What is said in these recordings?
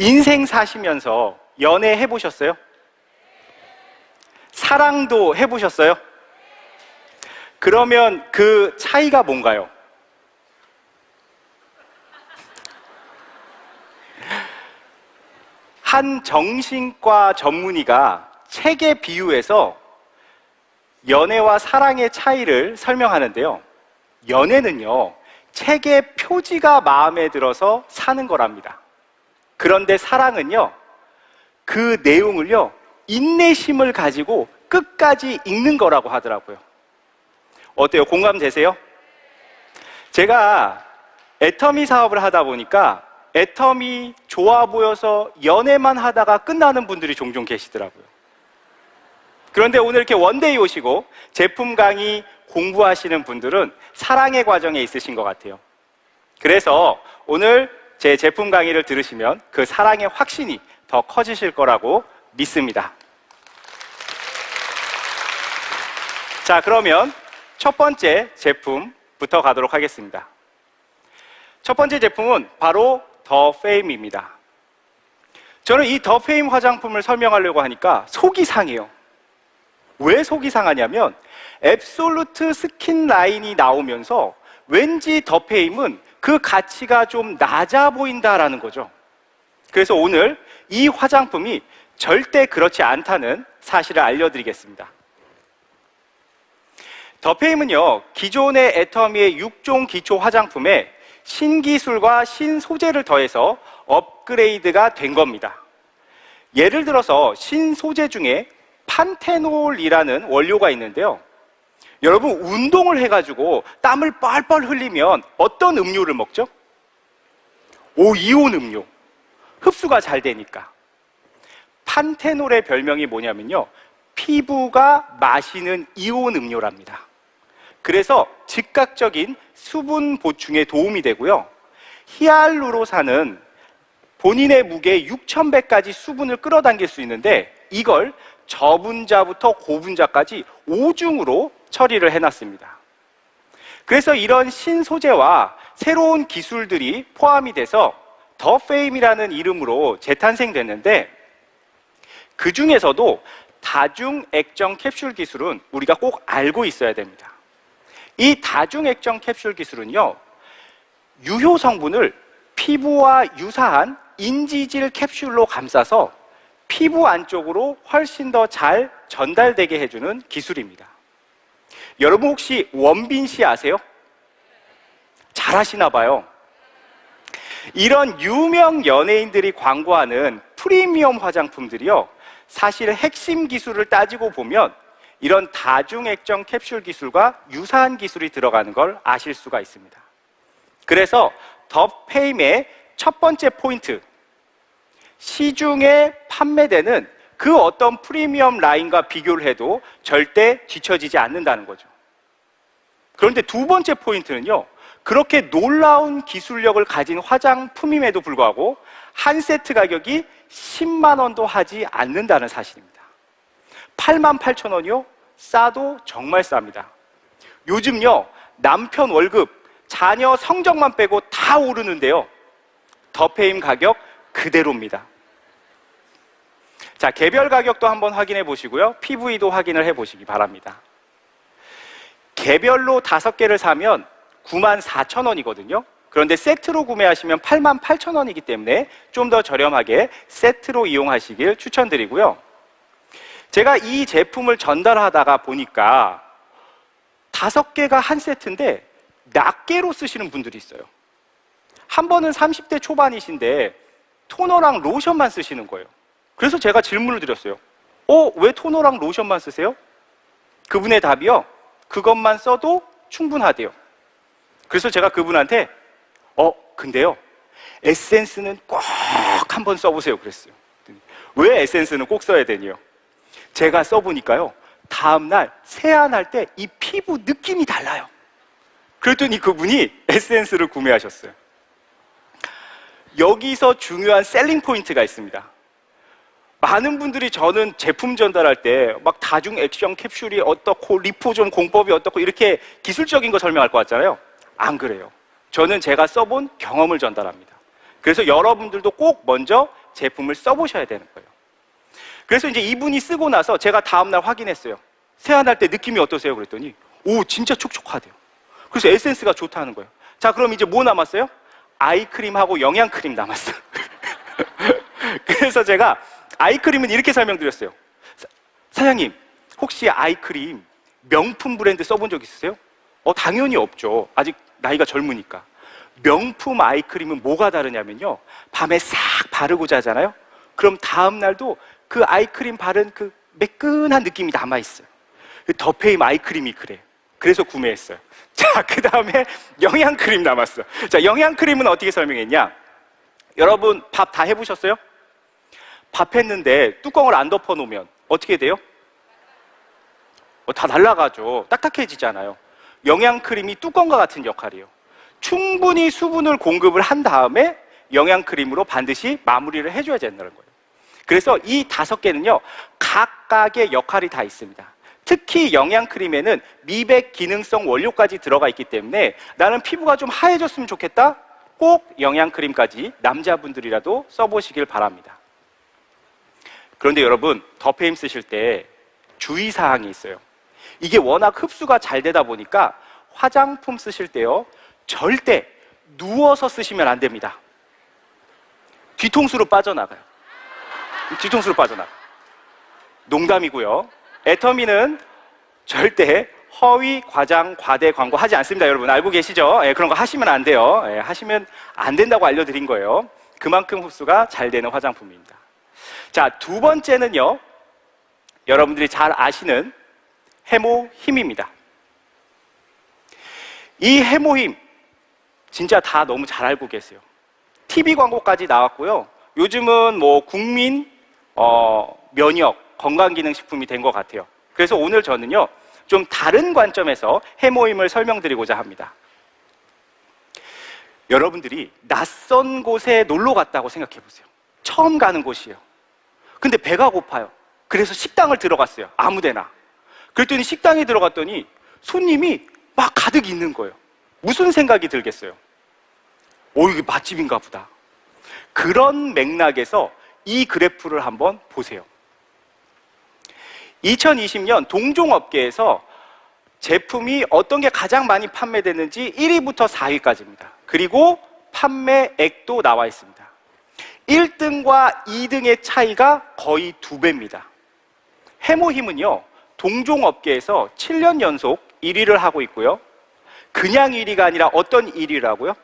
인생 사시면서 연애 해보셨어요? 사랑도 해보셨어요? 그러면 그 차이가 뭔가요? 한 정신과 전문의가 책에 비유해서 연애와 사랑의 차이를 설명하는데요. 연애는요, 책의 표지가 마음에 들어서 사는 거랍니다. 그런데 사랑은요, 그 내용을요, 인내심을 가지고 끝까지 읽는 거라고 하더라고요. 어때요? 공감되세요? 제가 애터미 사업을 하다 보니까 애터미 좋아 보여서 연애만 하다가 끝나는 분들이 종종 계시더라고요. 그런데 오늘 이렇게 원데이 오시고 제품 강의 공부하시는 분들은 사랑의 과정에 있으신 것 같아요. 그래서 오늘 제 제품 강의를 들으시면 그 사랑의 확신이 더 커지실 거라고 믿습니다. 자, 그러면 첫 번째 제품부터 가도록 하겠습니다. 첫 번째 제품은 바로 더 페임입니다. 저는 이 더 페임 화장품을 설명하려고 하니까 속이 상해요. 왜 속이 상하냐면 앱솔루트 스킨 라인이 나오면서 왠지 더 페임은 그 가치가 좀 낮아 보인다라는 거죠. 그래서 오늘 이 화장품이 절대 그렇지 않다는 사실을 알려드리겠습니다. 더 페임은요, 기존의 애터미의 6종 기초 화장품에 신기술과 신소재를 더해서 업그레이드가 된 겁니다. 예를 들어서 신소재 중에 판테놀이라는 원료가 있는데요. 여러분, 운동을 해가지고 땀을 뻘뻘 흘리면 어떤 음료를 먹죠? 이온 음료. 흡수가 잘 되니까. 판테놀의 별명이 뭐냐면요, 피부가 마시는 이온 음료랍니다. 그래서 즉각적인 수분 보충에 도움이 되고요, 히알루로산은 본인의 무게 6,000배까지 수분을 끌어당길 수 있는데 이걸 저분자부터 고분자까지 5중으로 처리를 해놨습니다. 그래서 이런 신소재와 새로운 기술들이 포함이 돼서 더 페임이라는 이름으로 재탄생됐는데, 그 중에서도 다중액정 캡슐 기술은 우리가 꼭 알고 있어야 됩니다. 이 다중액정 캡슐 기술은요, 유효 성분을 피부와 유사한 인지질 캡슐로 감싸서 피부 안쪽으로 훨씬 더 잘 전달되게 해주는 기술입니다. 여러분 혹시 원빈 씨 아세요? 잘 아시나 봐요. 이런 유명 연예인들이 광고하는 프리미엄 화장품들이요, 사실 핵심 기술을 따지고 보면 이런 다중액정 캡슐 기술과 유사한 기술이 들어가는 걸 아실 수가 있습니다. 그래서 더 페임의 첫 번째 포인트, 시중에 판매되는 그 어떤 프리미엄 라인과 비교를 해도 절대 뒤처지지 않는다는 거죠. 그런데 두 번째 포인트는요, 그렇게 놀라운 기술력을 가진 화장품임에도 불구하고 한 세트 가격이 10만 원도 하지 않는다는 사실입니다. 88,000원이요? 싸도 정말 쌉니다. 요즘요, 남편 월급, 자녀 성적만 빼고 다 오르는데요, 더 페임 가격 그대로입니다. 자, 개별 가격도 한번 확인해 보시고요, PV도 확인을 해 보시기 바랍니다. 개별로 5개를 사면 94,000원이거든요. 그런데 세트로 구매하시면 88,000원이기 때문에 좀 더 저렴하게 세트로 이용하시길 추천드리고요. 제가 이 제품을 전달하다가 보니까 5개가 한 세트인데 낱개로 쓰시는 분들이 있어요. 한 번은 30대 초반이신데 토너랑 로션만 쓰시는 거예요. 그래서 제가 질문을 드렸어요. 왜 토너랑 로션만 쓰세요? 그분의 답이요, 그것만 써도 충분하대요. 그래서 제가 그분한테 근데요, 에센스는 꼭 한번 써보세요 그랬어요. 왜 에센스는 꼭 써야 되니요? 제가 써보니까요, 다음날 세안할 때 이 피부 느낌이 달라요. 그랬더니 그분이 에센스를 구매하셨어요. 여기서 중요한 셀링 포인트가 있습니다. 많은 분들이 저는 제품 전달할 때 막 다중 액션 캡슐이 어떻고 리포존 공법이 어떻고 이렇게 기술적인 거 설명할 것 같잖아요. 안 그래요. 저는 제가 써본 경험을 전달합니다. 그래서 여러분들도 꼭 먼저 제품을 써보셔야 되는 거예요. 그래서 이제 이분이 쓰고 나서 제가 다음날 확인했어요. 세안할 때 느낌이 어떠세요? 그랬더니 오, 진짜 촉촉하대요. 그래서 에센스가 좋다는 거예요. 자, 그럼 이제 뭐 남았어요? 아이크림하고 영양크림 남았어요. 그래서 제가 아이크림은 이렇게 설명드렸어요. 사장님, 혹시 아이크림 명품 브랜드 써본 적 있으세요? 당연히 없죠. 아직 나이가 젊으니까. 명품 아이크림은 뭐가 다르냐면요, 밤에 싹 바르고 자잖아요. 그럼 다음날도 그 아이크림 바른 그 매끈한 느낌이 남아있어요. 더페임 아이크림이 그래요. 그래서 구매했어요. 자, 그 다음에 영양크림 남았어. 자, 영양크림은 어떻게 설명했냐? 여러분 밥 다 해보셨어요? 밥 했는데 뚜껑을 안 덮어놓으면 어떻게 돼요? 다 날아가죠. 딱딱해지잖아요. 영양크림이 뚜껑과 같은 역할이에요. 충분히 수분을 공급을 한 다음에 영양크림으로 반드시 마무리를 해줘야 된다는 거예요. 그래서 이 5개는요, 각각의 역할이 다 있습니다. 특히 영양크림에는 미백 기능성 원료까지 들어가 있기 때문에 나는 피부가 좀 하얘졌으면 좋겠다? 꼭 영양크림까지 남자분들이라도 써보시길 바랍니다. 그런데 여러분, 더페임 쓰실 때 주의사항이 있어요. 이게 워낙 흡수가 잘 되다 보니까 화장품 쓰실 때요, 절대 누워서 쓰시면 안 됩니다. 뒤통수로 빠져나가요. 뒤통수로 빠져나가요. 농담이고요. 애터미는 절대 허위, 과장, 과대 광고 하지 않습니다. 여러분 알고 계시죠? 그런 거 하시면 안 돼요. 하시면 안 된다고 알려드린 거예요. 그만큼 흡수가 잘 되는 화장품입니다. 자, 2번째는요, 여러분들이 잘 아시는 해모힘입니다. 이 해모힘 진짜 다 너무 잘 알고 계세요. TV 광고까지 나왔고요. 요즘은 뭐 국민 면역 건강기능식품이 된 것 같아요. 그래서 오늘 저는요, 좀 다른 관점에서 해모힘을 설명드리고자 합니다. 여러분들이 낯선 곳에 놀러 갔다고 생각해 보세요. 처음 가는 곳이에요. 근데 배가 고파요. 그래서 식당을 들어갔어요. 아무데나. 그랬더니 식당에 들어갔더니 손님이 막 가득 있는 거예요. 무슨 생각이 들겠어요? 이게 맛집인가 보다. 그런 맥락에서 이 그래프를 한번 보세요. 2020년 동종업계에서 제품이 어떤 게 가장 많이 판매됐는지 1위부터 4위까지입니다. 그리고 판매액도 나와 있습니다. 1등과 2등의 차이가 거의 2배입니다. 해모힘은요, 동종업계에서 7년 연속 1위를 하고 있고요. 그냥 1위가 아니라 어떤 1위라고요?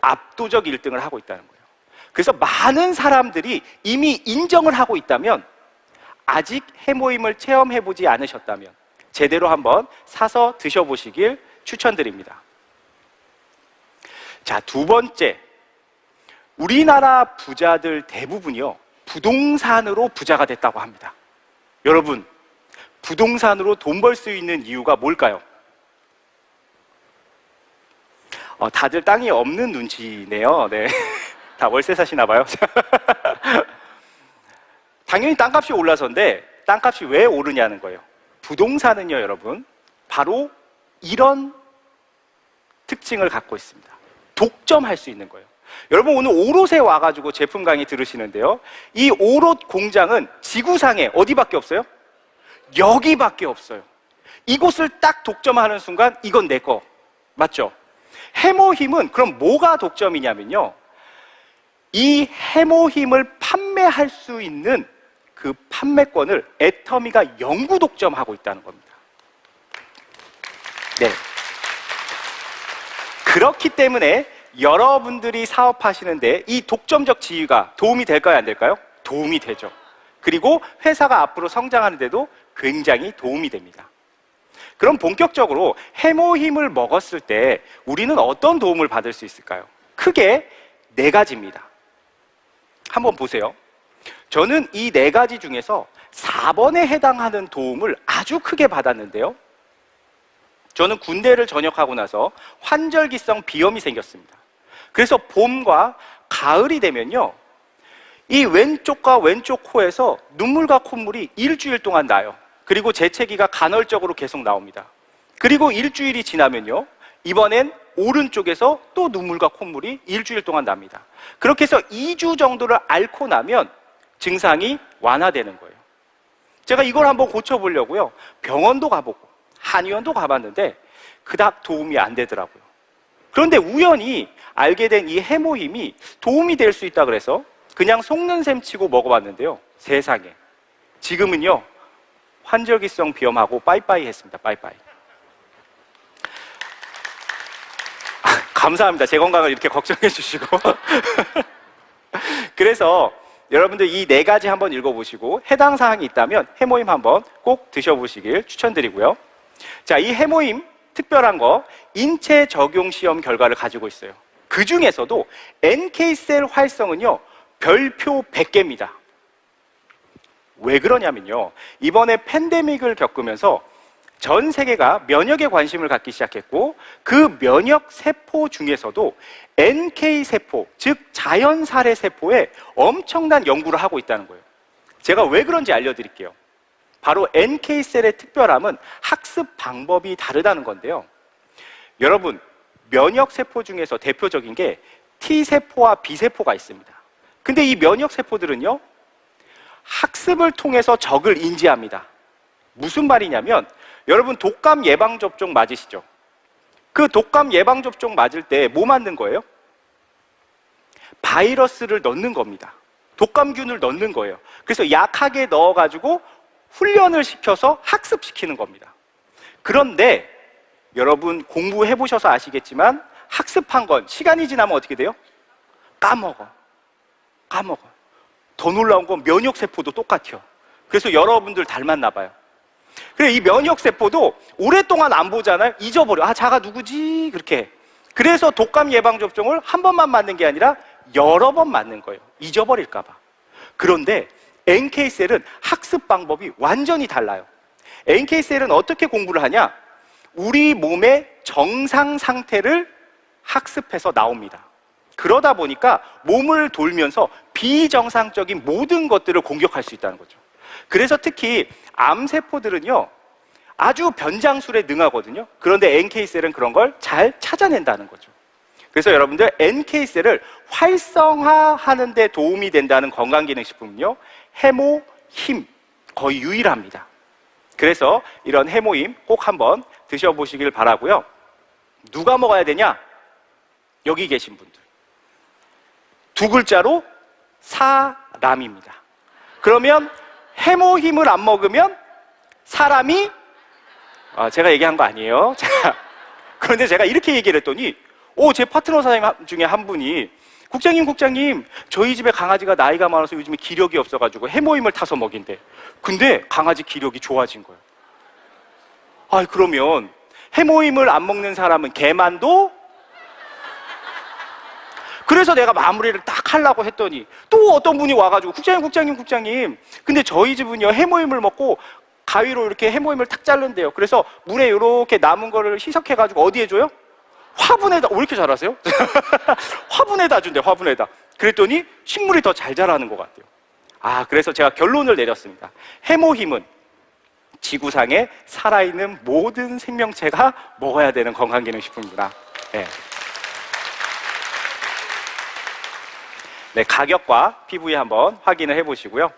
압도적 1등을 하고 있다는 거예요. 그래서 많은 사람들이 이미 인정을 하고 있다면, 아직 해모힘을 체험해보지 않으셨다면 제대로 한번 사서 드셔보시길 추천드립니다. 자, 2번째, 우리나라 부자들 대부분이요, 부동산으로 부자가 됐다고 합니다. 여러분, 부동산으로 돈 벌 수 있는 이유가 뭘까요? 다들 땅이 없는 눈치네요. 네. 다 월세 사시나 봐요. 당연히 땅값이 올라서인데, 땅값이 왜 오르냐는 거예요. 부동산은요, 여러분, 바로 이런 특징을 갖고 있습니다. 독점할 수 있는 거예요. 여러분, 오늘 오롯에 와가지고 제품 강의 들으시는데요, 이 오롯 공장은 지구상에 어디밖에 없어요? 여기밖에 없어요. 이곳을 딱 독점하는 순간 이건 내 거. 맞죠? 해모힘은 그럼 뭐가 독점이냐면요, 이 해모힘을 판매할 수 있는 그 판매권을 애터미가 영구 독점하고 있다는 겁니다. 네. 그렇기 때문에 여러분들이 사업하시는데 이 독점적 지위가 도움이 될까요, 안 될까요? 도움이 되죠. 그리고 회사가 앞으로 성장하는 데도 굉장히 도움이 됩니다. 그럼 본격적으로 해모힘을 먹었을 때 우리는 어떤 도움을 받을 수 있을까요? 크게 4가지입니다. 한번 보세요. 저는 이 4가지 중에서 4번에 해당하는 도움을 아주 크게 받았는데요, 저는 군대를 전역하고 나서 환절기성 비염이 생겼습니다. 그래서 봄과 가을이 되면요, 이 왼쪽과 왼쪽 코에서 눈물과 콧물이 일주일 동안 나요. 그리고 재채기가 간헐적으로 계속 나옵니다. 그리고 일주일이 지나면요, 이번엔 오른쪽에서 또 눈물과 콧물이 일주일 동안 납니다. 그렇게 해서 2주 정도를 앓고 나면 증상이 완화되는 거예요. 제가 이걸 한번 고쳐보려고요. 병원도 가보고 한의원도 가봤는데 그닥 도움이 안 되더라고요. 그런데 우연히 알게 된 이 해모힘이 도움이 될 수 있다 그래서 그냥 속는 셈 치고 먹어봤는데요. 세상에. 지금은요. 환절기성 비염하고 빠이빠이 했습니다. 빠이빠이. 감사합니다. 제 건강을 이렇게 걱정해 주시고. 그래서 여러분들 이 4가지 한번 읽어보시고 해당 사항이 있다면 해모임 한번 꼭 드셔보시길 추천드리고요. 자, 이 해모임 특별한 거 인체 적용 시험 결과를 가지고 있어요. 그 중에서도 NK셀 활성은요 별표 100개입니다. 왜 그러냐면요, 이번에 팬데믹을 겪으면서 전 세계가 면역에 관심을 갖기 시작했고 그 면역 세포 중에서도 NK세포, 즉 자연살해 세포에 엄청난 연구를 하고 있다는 거예요. 제가 왜 그런지 알려드릴게요. 바로 NK셀의 특별함은 학습 방법이 다르다는 건데요. 여러분, 면역세포 중에서 대표적인 게 T세포와 B세포가 있습니다. 근데 이 면역세포들은요, 학습을 통해서 적을 인지합니다. 무슨 말이냐면, 여러분 독감 예방접종 맞으시죠? 그 독감 예방접종 맞을 때 뭐 맞는 거예요? 바이러스를 넣는 겁니다. 독감균을 넣는 거예요. 그래서 약하게 넣어가지고 훈련을 시켜서 학습시키는 겁니다. 그런데 여러분 공부해보셔서 아시겠지만 학습한 건 시간이 지나면 어떻게 돼요? 까먹어. 더 놀라운 건 면역세포도 똑같아요. 그래서 여러분들 닮았나 봐요. 그래, 이 면역세포도 오랫동안 안 보잖아요. 잊어버려. 아, 자가 누구지? 그렇게. 그래서 독감 예방접종을 한 번만 맞는 게 아니라 여러 번 맞는 거예요. 잊어버릴까 봐. 그런데 NK셀은 학습 방법이 완전히 달라요. NK셀은 어떻게 공부를 하냐? 우리 몸의 정상 상태를 학습해서 나옵니다. 그러다 보니까 몸을 돌면서 비정상적인 모든 것들을 공격할 수 있다는 거죠. 그래서 특히 암세포들은요, 아주 변장술에 능하거든요. 그런데 NK셀은 그런 걸 잘 찾아낸다는 거죠. 그래서 여러분들 NK셀을 활성화하는 데 도움이 된다는 건강기능식품은요, 해모힘, 거의 유일합니다. 그래서 이런 해모힘 꼭 한번 드셔보시길 바라고요. 누가 먹어야 되냐? 여기 계신 분들. 2글자로 사람입니다. 그러면 해모힘을 안 먹으면 사람이, 제가 얘기한 거 아니에요. 그런데 제가 이렇게 얘기를 했더니 제 파트너 사장님 중에 한 분이 국장님, 저희 집에 강아지가 나이가 많아서 요즘에 기력이 없어가지고 해모임을 타서 먹인대. 근데 강아지 기력이 좋아진 거예요. 그러면 해모임을 안 먹는 사람은 개만도? 그래서 내가 마무리를 딱 하려고 했더니 또 어떤 분이 와가지고 국장님, 근데 저희 집은요 해모임을 먹고 가위로 이렇게 해모임을 탁 자른대요. 그래서 물에 이렇게 남은 거를 희석해가지고 어디에 줘요? 화분에다. 왜 이렇게 잘하세요? 화분에다 준대. 화분에다. 그랬더니 식물이 더 잘 자라는 것 같아요. 그래서 제가 결론을 내렸습니다. 해모힘은 지구상에 살아있는 모든 생명체가 먹어야 되는 건강기능식품이구나. 네, 가격과 PV 한번 확인을 해보시고요.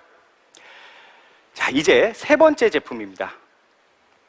자, 이제 3번째 제품입니다.